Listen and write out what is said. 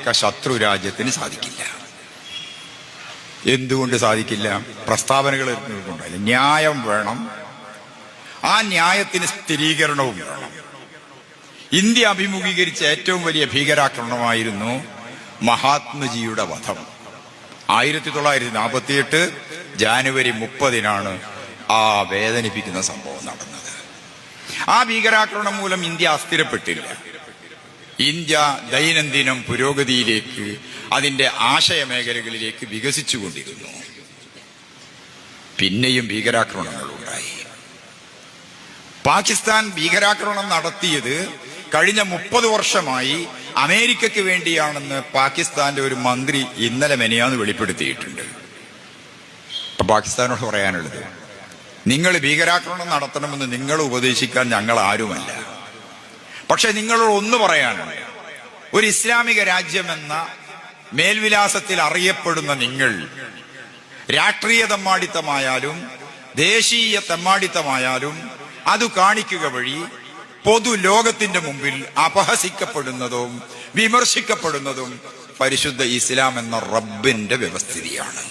America ശത്രു രാജ്യത്തിന് സാധിക്കില്ല. എന്തുകൊണ്ട് സാധിക്കില്ല? പ്രസ്താവനകൾ കൊണ്ടല്ല. ന്യായം വേണം, ആ ന്യായത്തിന് സ്ഥിരീകരണവും വേണം. ഇന്ത്യ അഭിമുഖീകരിച്ച ഏറ്റവും വലിയ ഭീകരാക്രമണമായിരുന്നു മഹാത്മജിയുടെ വധം. 1948 ജാനുവരി 30 ആ വേദനിപ്പിക്കുന്ന സംഭവം നടന്നത്. ആ ഭീകരാക്രമണം മൂലം ഇന്ത്യ അസ്ഥിരപ്പെട്ടില്ല. ഇന്ത്യ ദൈനംദിനം പുരോഗതിയിലേക്ക്, അതിന്റെ ആശയമേഖലകളിലേക്ക് വികസിച്ചുകൊണ്ടിരുന്നു. പിന്നെയും ഭീകരാക്രമണങ്ങൾ ഉണ്ടായി. പാകിസ്ഥാൻ ഭീകരാക്രമണം നടത്തിയത് കഴിഞ്ഞ 30 വർഷമായി അമേരിക്കയ്ക്ക് വേണ്ടിയാണെന്ന് പാകിസ്ഥാന്റെ ഒരു മന്ത്രി ഇന്നലെ മെനിയാന്ന് വെളിപ്പെടുത്തിയിട്ടുണ്ട്. ഇപ്പൊ പാകിസ്ഥാനോട് പറയാനുള്ളത്, നിങ്ങൾ ഭീകരാക്രമണം നടത്തണമെന്ന് നിങ്ങൾ ഉപദേശിക്കാൻ ഞങ്ങൾ ആരുമല്ല. പക്ഷെ നിങ്ങളോട് ഒന്ന് പറയാനുണ്ട്. ഒരു ഇസ്ലാമിക രാജ്യമെന്ന മേൽവിലാസത്തിൽ അറിയപ്പെടുന്ന നിങ്ങൾ രാഷ്ട്രീയ തെമ്മാടിത്തമായാലും ദേശീയ തെമ്മാടിത്തമായാലും അത് കാണിക്കുക വഴി പൊതു ലോകത്തിന്റെ മുമ്പിൽ അപഹസിക്കപ്പെടുന്നതും വിമർശിക്കപ്പെടുന്നതും പരിശുദ്ധ ഇസ്ലാം എന്ന റബ്ബിന്റെ വ്യവസ്ഥിതിയാണ്.